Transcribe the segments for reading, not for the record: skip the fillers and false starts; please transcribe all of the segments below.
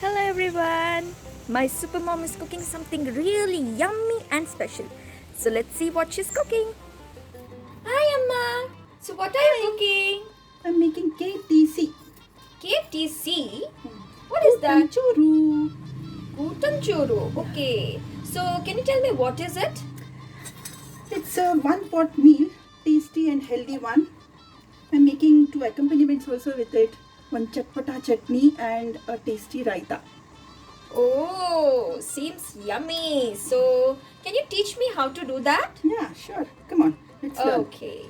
Hello everyone! My super mom is cooking something really yummy and special. So let's see what she's cooking. Hi Amma! So what are you cooking? I'm making KTC. KFTC? What is that? Kootanchoru. Kootanchoru. Okay. So can you tell me what is it? It's a one pot meal, tasty and healthy one. I'm making two accompaniments also with it. One chatpata chutney and a tasty raita. Oh, seems yummy. So can you teach me how to do that? Yeah, sure. Come on, let's learn. Okay.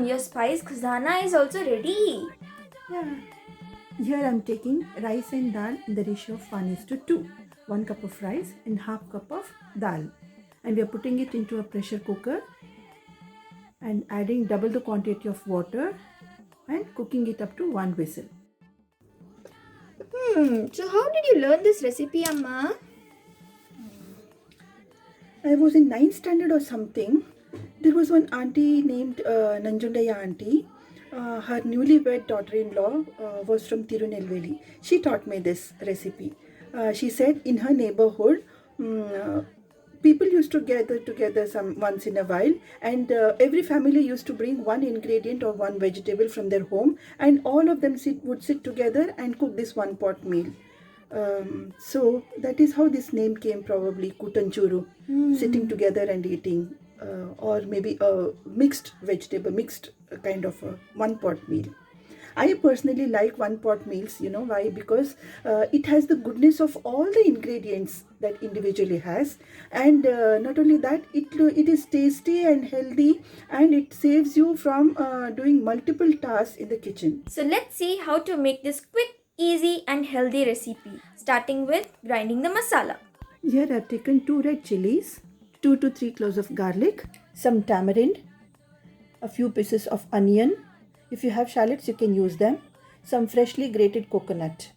Your spice khazana is also ready. Yeah. Here I'm taking rice and dal in the ratio of 1:2. 1 cup of rice and half cup of dal. And we are putting it into a pressure cooker and adding double the quantity of water and cooking it up to one whistle. So how did you learn this recipe, Amma? I was in ninth standard or something. There was one auntie named Nanjundaya auntie. Her newlywed daughter-in-law was from Tirunelveli. She taught me this recipe. She said in her neighborhood, people used to gather together some once in a while, and every family used to bring one ingredient or one vegetable from their home, and all of them would sit together and cook this one pot meal. So that is how this name came, probably Kootanchoru, sitting together and eating, or maybe a mixed vegetable, mixed kind of a one pot meal. I personally like one pot meals. You know why? Because it has the goodness of all the ingredients that individually has, and not only that, it is tasty and healthy, and it saves you from doing multiple tasks in the kitchen. So let's see how to make this quick, easy and healthy recipe. Starting with grinding the masala. Here I've taken 2 red chilies, 2 to 3 cloves of garlic, some tamarind, a few pieces of onion. If you have shallots, you can use them. Some freshly grated coconut.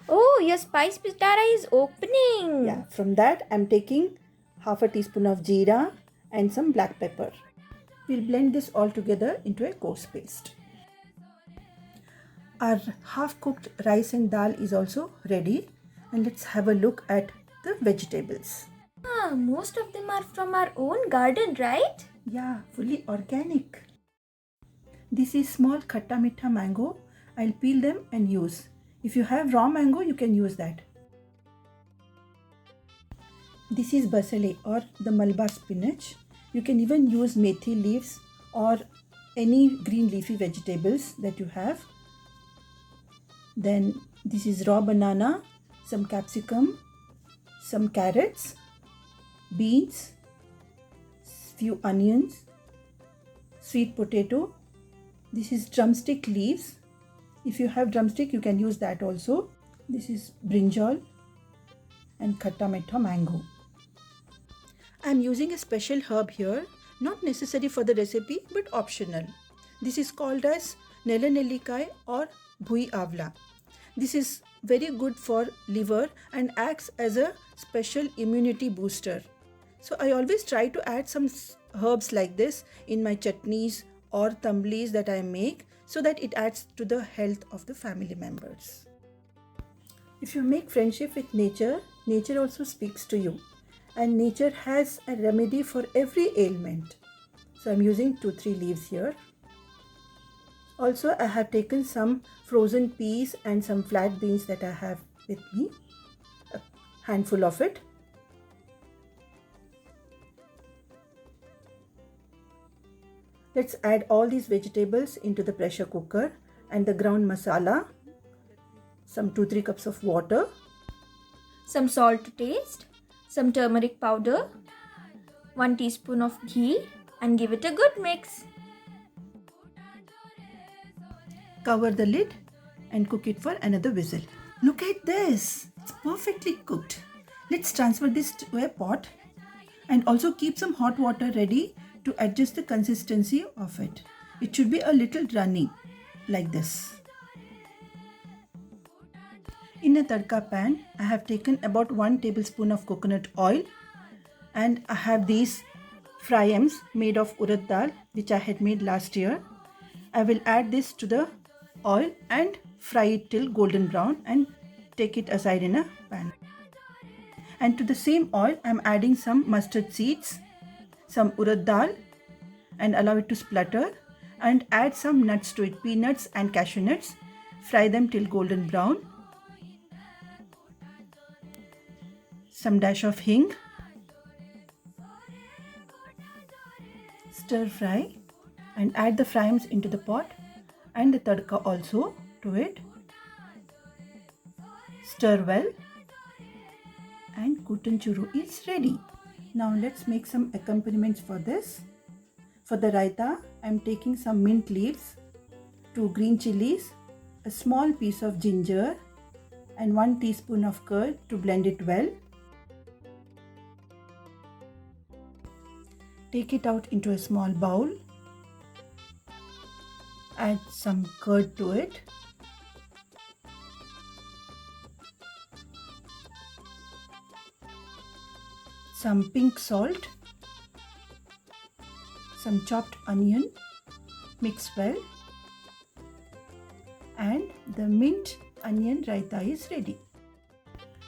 Oh, your spice pitara is opening. Yeah, from that I'm taking half a teaspoon of jeera and some black pepper. We'll blend this all together into a coarse paste. Our half cooked rice and dal is also ready, and let's have a look at the vegetables. Most of them are from our own garden, right? Yeah, fully organic. This is small khatta mitha mango. I'll peel them and use. If you have raw mango, you can use that. This is basale or the Malabar spinach. You can even use methi leaves or any green leafy vegetables that you have. Then this is raw banana, some capsicum, some carrots, beans, few onions, sweet potato. This is drumstick leaves. If you have drumstick, you can use that also. This is brinjal and khatta mitha mango. I'm using a special herb here, not necessary for the recipe but optional. This is called as nelanellikai or bhui avla. This is very good for liver and acts as a special immunity booster. So I always try to add some herbs like this in my chutneys or tamblis that I make, so that it adds to the health of the family members. If you make friendship with nature, nature also speaks to you, and nature has a remedy for every ailment. So I'm using 2-3 leaves here. Also, I have taken some frozen peas and some flat beans that I have with me, a handful of it. Let's add all these vegetables into the pressure cooker and the ground masala, some 2-3 cups of water, Some salt to taste, some turmeric powder, 1 teaspoon of ghee and give it a good mix. cover the lid and cook it for another whistle. Look at this, it's perfectly cooked. Let's transfer this to a pot and also keep some hot water ready to adjust the consistency of it. It should be a little runny like this. In a tadka pan, I have taken about 1 tablespoon of coconut oil, and I have these fryams made of urad dal which I had made last year. I will add this to the oil and fry it till golden brown and take it aside in a pan. And to the same oil, I am adding some mustard seeds, some urad dal, and allow it to splutter, and add some nuts to it, peanuts and cashew nuts. Fry them till golden brown. Some dash of hing. Stir fry and add the fryams into the pot and the tadka also to it. Stir well and Kootanchoru is ready. Now let's make some accompaniments for this. For the raita, I am taking some mint leaves, 2 green chilies, a small piece of ginger and 1 teaspoon of curd to blend it well. Take it out into a small bowl. Add some curd to it. Some pink salt. Some chopped onion. Mix well. And the mint onion raita is ready.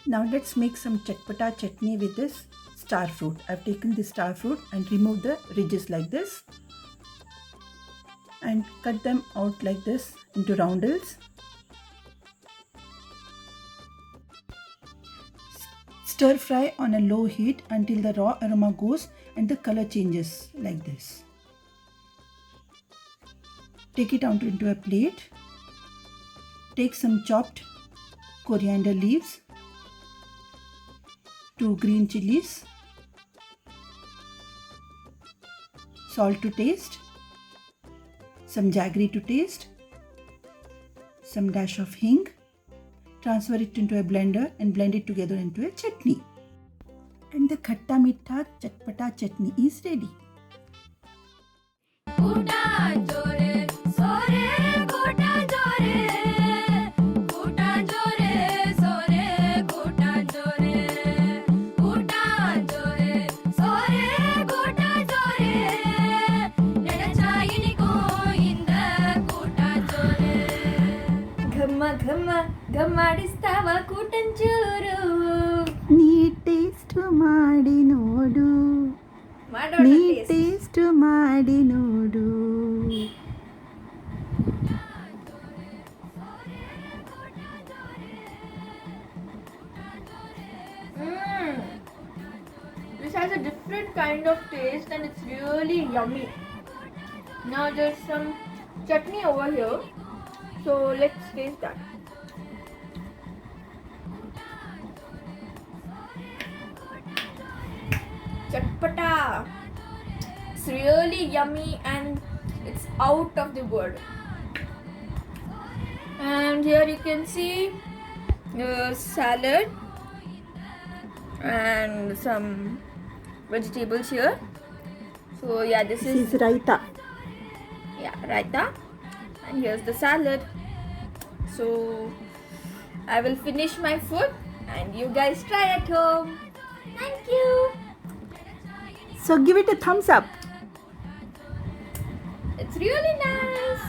Now let's make some chatpata chutney with this star fruit. I've taken this star fruit and removed the ridges like this and cut them out like this into roundels. Stir fry on a low heat until the raw aroma goes and the color changes like this. Take it out into a plate. Take some chopped coriander leaves, 2 green chilies, salt to taste, some jaggery to taste, some dash of hing. Transfer it into a blender and blend it together into a chutney. And the khatta meetha chatpata chutney is ready. ಗಮ್ಮಾಡಿಸ್ತಾವ ಕೂಟಂಚೂರು. ನೀ taste ಮಾಡಿ ನೋಡು, ನೀ taste ಮಾಡಿ ನೋಡು. This has a different kind of taste and it's really yummy. Now there's some chutney over here, so let's taste that. Chatpata. It's really yummy and it's out of the world. And here you can see salad and some vegetables here. So yeah, this is raita. Yeah, raita. And here's the salad. So I will finish my food and you guys try at home. Thank you. So give it a thumbs up. It's really nice.